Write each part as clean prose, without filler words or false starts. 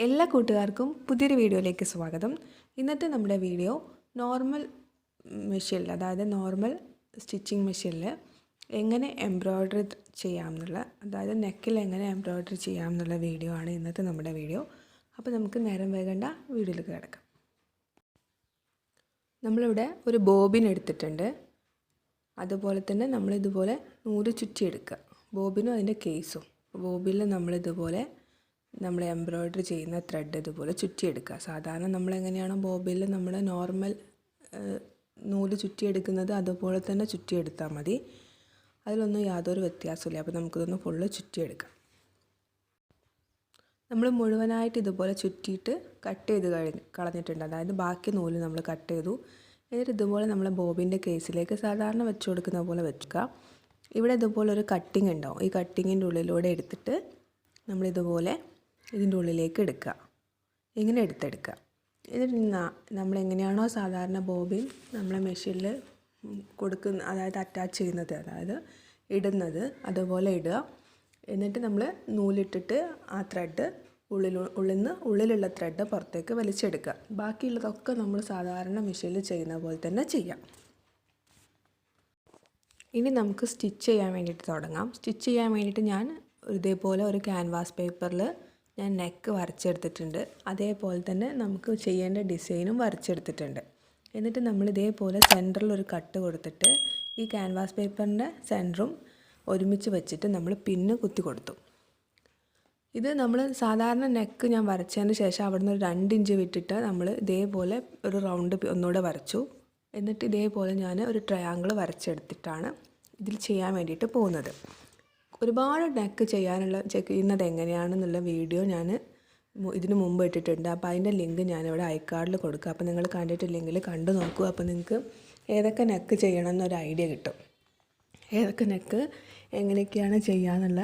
എല്ലാ കൂട്ടുകാർക്കും പുതിയൊരു വീഡിയോയിലേക്ക് സ്വാഗതം. ഇന്നത്തെ നമ്മുടെ വീഡിയോ നോർമൽ മെഷീനിൽ, അതായത് നോർമൽ സ്റ്റിച്ചിങ് മെഷീനിൽ എങ്ങനെ എംബ്രോയ്ഡറി ചെയ്യാമെന്നുള്ള, അതായത് നെക്കിൽ എങ്ങനെ എംബ്രോയ്ഡറി ചെയ്യാമെന്നുള്ള വീഡിയോ ആണ് ഇന്നത്തെ നമ്മുടെ വീഡിയോ. അപ്പോൾ നമുക്ക് നേരം വൈകണ്ട വീഡിയോയിലേക്ക് കിടക്കാം. നമ്മളിവിടെ ഒരു ബോബിൻ എടുത്തിട്ടുണ്ട്. അതുപോലെ തന്നെ നമ്മളിതുപോലെ നൂല് ചുറ്റിയെടുക്കുക. ബോബിനും അതിൻ്റെ കേസും. ബോബിനിൽ നമ്മളിതുപോലെ നമ്മൾ എംബ്രോയ്ഡറി ചെയ്യുന്ന ത്രെഡ് ഇതുപോലെ ചുറ്റിയെടുക്കുക. സാധാരണ നമ്മളെങ്ങനെയാണോ ബോബിനിൽ നമ്മൾ നോർമൽ നൂല് ചുറ്റിയെടുക്കുന്നത് അതുപോലെ തന്നെ ചുറ്റിയെടുത്താൽ മതി. അതിലൊന്നും യാതൊരു വ്യത്യാസമില്ല. അപ്പോൾ നമുക്കിതൊന്ന് ഫുള്ള് ചുറ്റിയെടുക്കാം. നമ്മൾ മുഴുവനായിട്ട് ഇതുപോലെ ചുറ്റിയിട്ട് കട്ട് ചെയ്ത് കളഞ്ഞിട്ടുണ്ട്. അതായത് ബാക്കി നൂല് നമ്മൾ കട്ട് ചെയ്തു. എന്നിട്ട് ഇതുപോലെ നമ്മൾ ബോബിൻ്റെ കേസിലേക്ക് സാധാരണ വെച്ച് കൊടുക്കുന്ന പോലെ വെക്കുക. ഇവിടെ ഇതുപോലെ ഒരു കട്ടിങ് ഉണ്ടാവും. ഈ കട്ടിങ്ങിൻ്റെ ഉള്ളിലൂടെ എടുത്തിട്ട് നമ്മളിതുപോലെ ഇതിൻ്റെ ഉള്ളിലേക്ക് എടുക്കുക. ഇങ്ങനെ എടുത്തെടുക്കുക. എന്നിട്ട് നമ്മളെങ്ങനെയാണോ സാധാരണ ബോബിൻ നമ്മളെ മെഷീനിൽ കൊടുക്കുന്ന, അതായത് അറ്റാച്ച് ചെയ്യുന്നത്, അതായത് ഇടുന്നത്, അതുപോലെ ഇടുക. എന്നിട്ട് നമ്മൾ നൂലിട്ടിട്ട് ആ ത്രെഡ് ഉള്ളിലുള്ള ത്രെഡ് പുറത്തേക്ക് വലിച്ചെടുക്കുക. ബാക്കിയുള്ളതൊക്കെ നമ്മൾ സാധാരണ മെഷീനിൽ ചെയ്യുന്ന പോലെ തന്നെ ചെയ്യാം. ഇനി നമുക്ക് സ്റ്റിച്ച് ചെയ്യാൻ വേണ്ടിയിട്ട് തുടങ്ങാം. സ്റ്റിച്ച് ചെയ്യാൻ വേണ്ടിയിട്ട് ഞാൻ ഇതേപോലെ ഒരു ക്യാൻവാസ് പേപ്പറിൽ ഞാൻ നെക്ക് വരച്ചെടുത്തിട്ടുണ്ട്. അതേപോലെ തന്നെ നമുക്ക് ചെയ്യേണ്ട ഡിസൈനും വരച്ചെടുത്തിട്ടുണ്ട്. എന്നിട്ട് നമ്മൾ ഇതേപോലെ സെൻറ്ററിൽ ഒരു കട്ട് കൊടുത്തിട്ട് ഈ ക്യാൻവാസ് പേപ്പറിൻ്റെ സെൻറ്ററും ഒരുമിച്ച് വെച്ചിട്ട് നമ്മൾ പിന്ന് കുത്തി കൊടുത്തു. ഇത് നമ്മൾ സാധാരണ നെക്ക് ഞാൻ വരച്ചതിന് ശേഷം അവിടെ നിന്ന് ഒരു 2 ഇഞ്ച് വിട്ടിട്ട് നമ്മൾ ഇതേപോലെ ഒരു റൗണ്ട് ഒന്നുകൂടെ വരച്ചു. എന്നിട്ട് ഇതേപോലെ ഞാൻ ഒരു ട്രയാങ്കിൾ വരച്ചെടുത്തിട്ടാണ് ഇതിൽ ചെയ്യാൻ വേണ്ടിയിട്ട് പോകുന്നത്. ഒരുപാട് നെക്ക് ചെയ്യുന്നത് എങ്ങനെയാണെന്നുള്ള വീഡിയോ ഞാൻ ഇതിന് മുമ്പ് ഇട്ടിട്ടുണ്ട്. അപ്പോൾ അതിൻ്റെ ലിങ്ക് ഞാനിവിടെ ഐക്കാർഡിൽ കൊടുക്കുക. അപ്പോൾ നിങ്ങൾ കണ്ടിട്ടില്ലെങ്കിൽ കണ്ടു നോക്കൂ. അപ്പോൾ നിങ്ങൾക്ക് ഏതൊക്കെ നെക്ക് ചെയ്യണം എന്നൊരു ഐഡിയ കിട്ടും. ഏതൊക്കെ നെക്ക് എങ്ങനെയൊക്കെയാണ് ചെയ്യാമെന്നുള്ള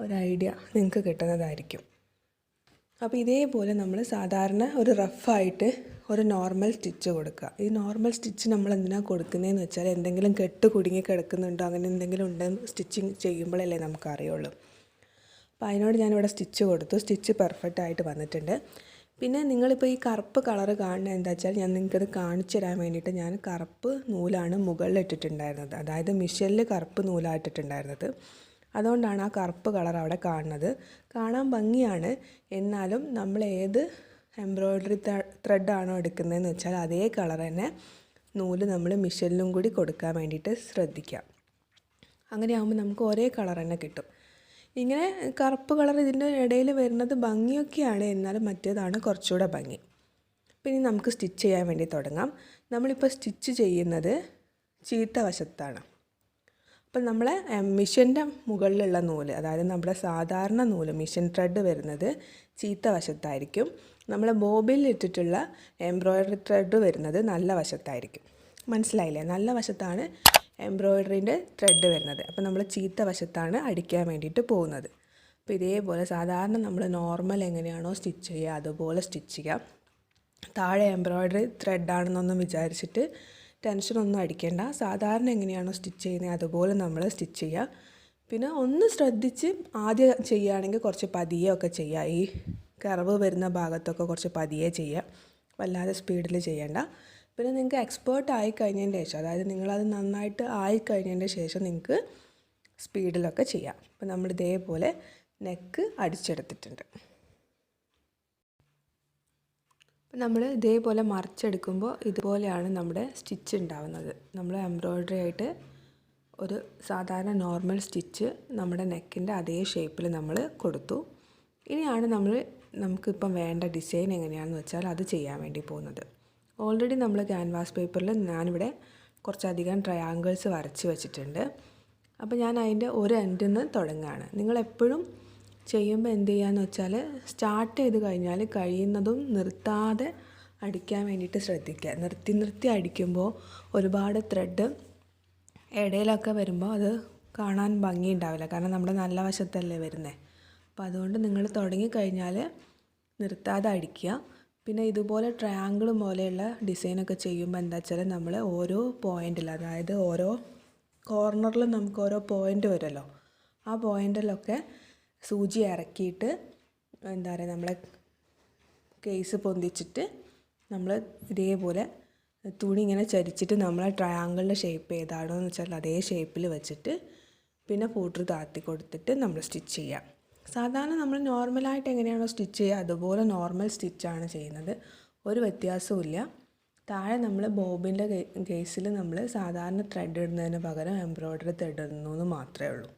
ഒരു ഐഡിയ നിങ്ങൾക്ക് കിട്ടുന്നതായിരിക്കും. അപ്പോൾ ഇതേപോലെ നമ്മൾ സാധാരണ ഒരു റഫായിട്ട് ഒരു നോർമൽ സ്റ്റിച്ച് കൊടുക്കുക. ഈ നോർമൽ സ്റ്റിച്ച് നമ്മൾ എന്തിനാണ് കൊടുക്കുന്നതെന്ന് വെച്ചാൽ എന്തെങ്കിലും കെട്ട് കുടുങ്ങി കിടക്കുന്നുണ്ടോ, അങ്ങനെ എന്തെങ്കിലും ഉണ്ടെന്ന് സ്റ്റിച്ചിങ് ചെയ്യുമ്പോഴല്ലേ നമുക്കറിയുള്ളൂ. അപ്പോൾ അതിനോട് ഞാനിവിടെ സ്റ്റിച്ച് കൊടുത്തു. സ്റ്റിച്ച് പെർഫെക്റ്റ് ആയിട്ട് വന്നിട്ടുണ്ട്. പിന്നെ നിങ്ങളിപ്പോൾ ഈ കറുപ്പ് കളറ് കാണുന്നത് എന്താ വെച്ചാൽ ഞാൻ നിങ്ങൾക്കത് കാണിച്ചു തരാൻ വേണ്ടിയിട്ട് ഞാൻ കറുപ്പ് നൂലാണ് മുകളിൽ ഇട്ടിട്ടുണ്ടായിരുന്നത്. അതായത് മിഷനിൽ കറുപ്പ് നൂലായിട്ടിട്ടുണ്ടായിരുന്നത്. അതുകൊണ്ടാണ് ആ കറുപ്പ് കളർ അവിടെ കാണുന്നത്. കാണാൻ ഭംഗിയാണ്. എന്നാലും നമ്മൾ ഏത് എംബ്രോയ്ഡറി ത്രെഡാണോ എടുക്കുന്നതെന്ന് വെച്ചാൽ അതേ കളർ തന്നെ നൂല് നമ്മൾ മിഷനിലും കൂടി കൊടുക്കാൻ വേണ്ടിയിട്ട് ശ്രദ്ധിക്കാം. അങ്ങനെയാകുമ്പോൾ നമുക്ക് ഒരേ കളർ തന്നെ കിട്ടും. ഇങ്ങനെ കറുപ്പ് കളർ ഇതിൻ്റെ ഇടയിൽ വരുന്നത് ഭംഗിയൊക്കെയാണ്, എന്നാലും മറ്റേതാണ് കുറച്ചുകൂടെ ഭംഗി. പിന്നെ നമുക്ക് സ്റ്റിച്ച് ചെയ്യാൻ വേണ്ടി തുടങ്ങാം. നമ്മളിപ്പോൾ സ്റ്റിച്ച് ചെയ്യുന്നത് ചീത്ത വശത്താണ്. അപ്പം നമ്മളെ മിഷൻ്റെ മുകളിലുള്ള നൂല്, അതായത് നമ്മുടെ സാധാരണ നൂല് മിഷൻ ത്രെഡ് വരുന്നത് ചീത്ത വശത്തായിരിക്കും. നമ്മളെ ബോബിനിൽ ഇട്ടിട്ടുള്ള എംബ്രോയ്ഡറി ത്രെഡ് വരുന്നത് നല്ല വശത്തായിരിക്കും. മനസ്സിലായില്ലേ? നല്ല വശത്താണ് എംബ്രോയ്ഡറിൻ്റെ ത്രെഡ് വരുന്നത്. അപ്പോൾ നമ്മൾ ചീത്ത വശത്താണ് അടിക്കാൻ വേണ്ടിയിട്ട് പോകുന്നത്. അപ്പോൾ ഇതേപോലെ സാധാരണ നമ്മൾ നോർമൽ എങ്ങനെയാണോ സ്റ്റിച്ച് ചെയ്യുക അതുപോലെ സ്റ്റിച്ച് ചെയ്യാം. താഴെ എംബ്രോയ്ഡറി ത്രെഡാണെന്നൊന്നും വിചാരിച്ചിട്ട് ടെൻഷനൊന്നും അടിക്കേണ്ട. സാധാരണ എങ്ങനെയാണോ സ്റ്റിച്ച് ചെയ്യുന്നത് അതുപോലെ നമ്മൾ സ്റ്റിച്ച് ചെയ്യുക. പിന്നെ ഒന്ന് ശ്രദ്ധിച്ച് ആദ്യം ചെയ്യുകയാണെങ്കിൽ കുറച്ച് പതിയൊക്കെ ചെയ്യുക. ഈ കർവ് വരുന്ന ഭാഗത്തൊക്കെ കുറച്ച് പതിയെ ചെയ്യുക, വല്ലാതെ സ്പീഡിൽ ചെയ്യേണ്ട. പിന്നെ നിങ്ങൾക്ക് എക്സ്പേർട്ട് ആയിക്കഴിഞ്ഞതിൻ്റെ ശേഷം, അതായത് നിങ്ങളത് നന്നായിട്ട് ആയിക്കഴിഞ്ഞതിൻ്റെ ശേഷം നിങ്ങൾക്ക് സ്പീഡിലൊക്കെ ചെയ്യാം. അപ്പോൾ നമ്മൾ ഇതേപോലെ നെക്ക് അടിച്ചെടുത്തിട്ടുണ്ട്. അപ്പോൾ നമ്മൾ ഇതേപോലെ മറിച്ചെടുക്കുമ്പോൾ ഇതുപോലെയാണ് നമ്മുടെ സ്റ്റിച്ച് ഉണ്ടാവുന്നത്. നമ്മൾ എംബ്രോയ്ഡറി ആയിട്ട് ഒരു സാധാരണ നോർമൽ സ്റ്റിച്ച് നമ്മുടെ നെക്കിൻ്റെ അതേ ഷേപ്പിൽ നമ്മൾ കൊടുത്തു. ഇനിയാണ് നമുക്കിപ്പം വേണ്ട ഡിസൈൻ എങ്ങനെയാണെന്ന് വെച്ചാൽ അത് ചെയ്യാൻ വേണ്ടി പോകുന്നത്. ഓൾറെഡി നമ്മൾ ക്യാൻവാസ് പേപ്പറിൽ ഞാനിവിടെ കുറച്ചധികം ട്രയാങ്കിൾസ് വരച്ച് വെച്ചിട്ടുണ്ട്. അപ്പോൾ ഞാൻ അതിൻ്റെ ഒരു എൻഡിൽ നിന്ന് തുടങ്ങുകയാണ്. നിങ്ങളെപ്പോഴും ചെയ്യുമ്പോൾ എന്ത് ചെയ്യാന്ന് വെച്ചാൽ സ്റ്റാർട്ട് ചെയ്ത് കഴിഞ്ഞാൽ കഴിയുന്നതും നിർത്താതെ അടിക്കാൻ വേണ്ടിയിട്ട് ശ്രദ്ധിക്കുക. നിർത്തി അടിക്കുമ്പോൾ ഒരുപാട് ത്രെഡ് ഇടയിലൊക്കെ വരുമ്പോൾ അത് കാണാൻ ഭംഗി ഉണ്ടാവില്ല. കാരണം നമ്മുടെ നല്ല വശത്തല്ലേ വരുന്നത്. അപ്പോൾ അതുകൊണ്ട് നിങ്ങൾ തുടങ്ങിക്കഴിഞ്ഞാൽ നിർത്താതെ അടിക്കുക. പിന്നെ ഇതുപോലെ ട്രയാങ്കിൾ പോലെയുള്ള ഡിസൈനൊക്കെ ചെയ്യുമ്പോൾ എന്താ വെച്ചാൽ നമ്മൾ ഓരോ പോയിൻറ്റിൽ, അതായത് ഓരോ കോർണറിലും നമുക്ക് ഓരോ പോയിൻ്റ് വരുമല്ലോ, ആ പോയിൻറ്റിലൊക്കെ സൂചി ഇറക്കിയിട്ട് എന്താ പറയുക നമ്മളെ കേസ് പൊന്തിച്ചിട്ട് നമ്മൾ ഇതേപോലെ തുണി ഇങ്ങനെ ചരിച്ചിട്ട് നമ്മൾ ട്രയാങ്കിളിൻ്റെ ഷേപ്പ് ഏതാണോ എന്ന് വെച്ചാൽ അതേ ഷേപ്പിൽ വെച്ചിട്ട് പിന്നെ പൂട്ടർ താഴ്ത്തി കൊടുത്തിട്ട് നമ്മൾ സ്റ്റിച്ച് ചെയ്യാം. സാധാരണ നമ്മൾ നോർമലായിട്ട് എങ്ങനെയാണോ സ്റ്റിച്ച് ചെയ്യുക അതുപോലെ നോർമൽ സ്റ്റിച്ചാണ് ചെയ്യുന്നത്. ഒരു വ്യത്യാസവും ഇല്ല. താഴെ നമ്മൾ ബോബിൻ്റെ കേസിൽ നമ്മൾ സാധാരണ ത്രെഡ് ഇടുന്നതിന് പകരം എംബ്രോയ്ഡറി ത്രെഡ് ഇടുന്നു എന്ന് മാത്രമേ ഉള്ളൂ.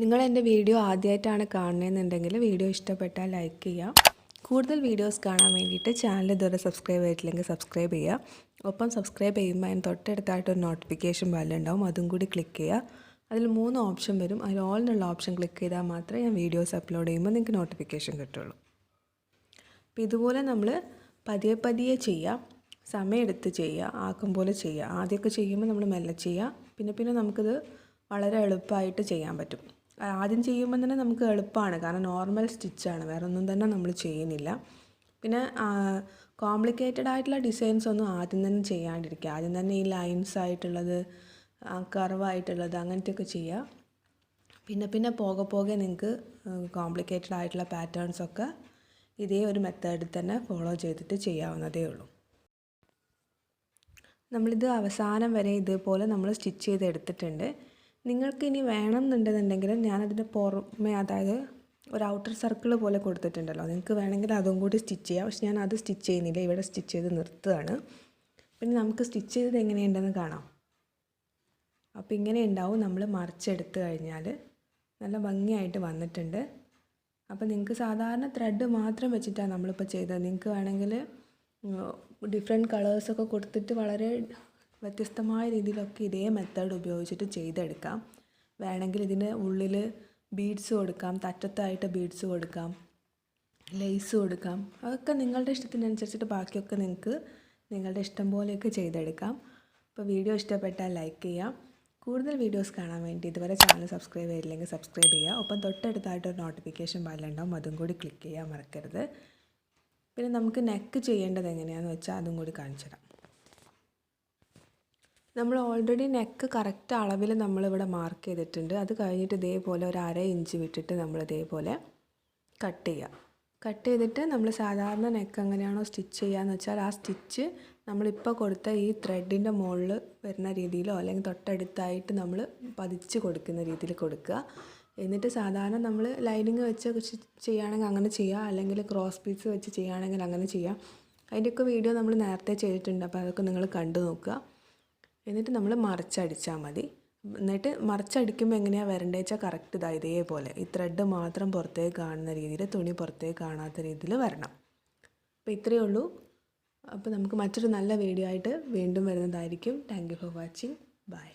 നിങ്ങൾ എൻ്റെ വീഡിയോ ആദ്യമായിട്ടാണ് കാണുന്നതെന്നുണ്ടെങ്കിൽ വീഡിയോ ഇഷ്ടപ്പെട്ടാൽ ലൈക്ക് ചെയ്യുക. കൂടുതൽ വീഡിയോസ് കാണാൻ വേണ്ടിയിട്ട് ചാനൽ ഇതുവരെ സബ്സ്ക്രൈബ് ചെയ്തിട്ടില്ലെങ്കിൽ സബ്സ്ക്രൈബ് ചെയ്യുക. ഒപ്പം സബ്സ്ക്രൈബ് ചെയ്യുമ്പോൾ അതിന് തൊട്ടടുത്തായിട്ട് ഒരു നോട്ടിഫിക്കേഷൻ ബെല്ലുണ്ടാവും, അതും കൂടി ക്ലിക്ക് ചെയ്യുക. അതിൽ 3 ഓപ്ഷൻ വരും. അതിൽ ഓൾ എന്നുള്ള ഓപ്ഷൻ ക്ലിക്ക് ചെയ്താൽ മാത്രമേ ഞാൻ വീഡിയോസ് അപ്ലോഡ് ചെയ്യുമ്പോൾ നിങ്ങൾക്ക് നോട്ടിഫിക്കേഷൻ കിട്ടുള്ളൂ. അപ്പോൾ ഇതുപോലെ നമ്മൾ പതിയെ പതിയെ ചെയ്യുക, സമയമെടുത്ത് ചെയ്യുക, ആക്കം പോലെ ചെയ്യുക. ആദ്യമൊക്കെ ചെയ്യുമ്പോൾ നമ്മൾ മെല്ലെ ചെയ്യുക, പിന്നെ നമുക്കിത് വളരെ എളുപ്പമായിട്ട് ചെയ്യാൻ പറ്റും. ആദ്യം ചെയ്യുമ്പോൾ തന്നെ നമുക്ക് എളുപ്പമാണ്, കാരണം നോർമൽ സ്റ്റിച്ചാണ്, വേറെ ഒന്നും തന്നെ നമ്മൾ ചെയ്യുന്നില്ല. പിന്നെ കോംപ്ലിക്കേറ്റഡ് ആയിട്ടുള്ള ഡിസൈൻസ് ഒന്നും ആദ്യം തന്നെ ചെയ്യാണ്ടിരിക്കുക. ആദ്യം തന്നെ ഈ ലൈൻസ് ആയിട്ടുള്ളത്, കർവായിട്ടുള്ളത് അങ്ങനത്തെയൊക്കെ ചെയ്യുക. പിന്നെ പോകെ നിങ്ങൾക്ക് കോംപ്ലിക്കേറ്റഡ് ആയിട്ടുള്ള പാറ്റേൺസൊക്കെ ഇതേ ഒരു മെത്തേഡിൽ തന്നെ ഫോളോ ചെയ്തിട്ട് ചെയ്യാവുന്നതേ ഉള്ളൂ. നമ്മളിത് അവസാനം വരെ ഇതുപോലെ നമ്മൾ സ്റ്റിച്ച് ചെയ്തെടുത്തിട്ടുണ്ട്. നിങ്ങൾക്ക് ഇനി വേണം എന്നുണ്ടെന്നുണ്ടെങ്കിൽ ഞാനതിൻ്റെ പുറമെ, അതായത് ഒരു ഔട്ടർ സർക്കിൾ പോലെ കൊടുത്തിട്ടുണ്ടല്ലോ, നിങ്ങൾക്ക് വേണമെങ്കിൽ അതും കൂടി സ്റ്റിച്ച് ചെയ്യാം. പക്ഷെ ഞാൻ അത് സ്റ്റിച്ച് ചെയ്യുന്നില്ല, ഇവിടെ സ്റ്റിച്ച് ചെയ്ത് നിർത്തുകയാണ്. പിന്നെ നമുക്ക് സ്റ്റിച്ച് ചെയ്തത് എങ്ങനെയുണ്ടെന്ന് കാണാം. അപ്പോൾ ഇങ്ങനെ ഉണ്ടാവും. നമ്മൾ മറിച്ചെടുത്ത് കഴിഞ്ഞാൽ നല്ല ഭംഗിയായിട്ട് വന്നിട്ടുണ്ട്. അപ്പോൾ നിങ്ങൾക്ക് സാധാരണ ത്രെഡ് മാത്രം വെച്ചിട്ടാണ് നമ്മളിപ്പോൾ ചെയ്തത്. നിങ്ങൾക്ക് വേണമെങ്കിൽ ഡിഫറെൻറ്റ് കളേഴ്സൊക്കെ കൊടുത്തിട്ട് വളരെ വ്യത്യസ്തമായ രീതിയിലൊക്കെ ഇതേ മെത്തേഡ് ഉപയോഗിച്ചിട്ട് ചെയ്തെടുക്കാം. വേണമെങ്കിൽ ഇതിന് ഉള്ളിൽ ബീഡ്സ് കൊടുക്കാം, തറ്റത്തായിട്ട് ബീഡ്സ് കൊടുക്കാം, ലേസ് കൊടുക്കാം. അതൊക്കെ നിങ്ങളുടെ ഇഷ്ടത്തിനനുസരിച്ചിട്ട് ബാക്കിയൊക്കെ നിങ്ങൾക്ക് നിങ്ങളുടെ ഇഷ്ടം പോലെയൊക്കെ ചെയ്തെടുക്കാം. അപ്പോൾ വീഡിയോ ഇഷ്ടപ്പെട്ടാൽ ലൈക്ക് ചെയ്യാം. കൂടുതൽ വീഡിയോസ് കാണാൻ വേണ്ടി ഇതുവരെ ചാനൽ സബ്സ്ക്രൈബ് ചെയ്തില്ലെങ്കിൽ സബ്സ്ക്രൈബ് ചെയ്യുക. ഒപ്പം തൊട്ടടുത്തായിട്ടൊരു നോട്ടിഫിക്കേഷൻ ബെല്ലുണ്ടാവും, അതും കൂടി ക്ലിക്ക് ചെയ്യാൻ മറക്കരുത്. പിന്നെ നമുക്ക് നെക്ക് ചെയ്യേണ്ടത് എങ്ങനെയാണെന്ന് വെച്ചാൽ അതും കൂടി കാണിച്ചു തരാം. നമ്മൾ ഓൾറെഡി നെക്ക് കറക്റ്റ് അളവിൽ നമ്മളിവിടെ മാർക്ക് ചെയ്തിട്ടുണ്ട്. അത് കഴിഞ്ഞിട്ട് ഇതേപോലെ ഒരു 1/2 ഇഞ്ച് വിട്ടിട്ട് നമ്മൾ ഇതേപോലെ കട്ട് ചെയ്യുക. കട്ട് ചെയ്തിട്ട് നമ്മൾ സാധാരണ നെക്ക് എങ്ങനെയാണോ സ്റ്റിച്ച് ചെയ്യുകയെന്ന് വെച്ചാൽ ആ സ്റ്റിച്ച് നമ്മളിപ്പോൾ കൊടുത്ത ഈ ത്രെഡിൻ്റെ മുകളിൽ വരുന്ന രീതിയിലോ അല്ലെങ്കിൽ തൊട്ടടുത്തായിട്ട് നമ്മൾ പതിച്ച് കൊടുക്കുന്ന രീതിയിൽ കൊടുക്കുക. എന്നിട്ട് സാധാരണ നമ്മൾ ലൈനിങ് വെച്ച് ചെയ്യുകയാണെങ്കിൽ അങ്ങനെ ചെയ്യുക, അല്ലെങ്കിൽ ക്രോസ് പീസ് വെച്ച് ചെയ്യുകയാണെങ്കിൽ അങ്ങനെ ചെയ്യുക. അതിൻ്റെയൊക്കെ വീഡിയോ നമ്മൾ നേരത്തെ ചെയ്തിട്ടുണ്ട്, അപ്പോൾ അതൊക്കെ നിങ്ങൾ കണ്ടു നോക്കുക. എന്നിട്ട് നമ്മൾ മറിച്ചടിച്ചാൽ മതി. എന്നിട്ട് മറിച്ചടിക്കുമ്പോൾ എങ്ങനെയാണ് വരേണ്ടത് വെച്ചാൽ കറക്റ്റ് ഇതേപോലെ ഈ ത്രെഡ് മാത്രം പുറത്തേക്ക് കാണുന്ന രീതിയിൽ, തുണി പുറത്തേക്ക് കാണാത്ത രീതിയിൽ വരണം. അപ്പോൾ ഇത്രയേ ഉള്ളൂ. അപ്പോൾ നമുക്ക് മറ്റൊരു നല്ല വീഡിയോ ആയിട്ട് വീണ്ടും വരുന്നതായിരിക്കും. Thank you for watching. By.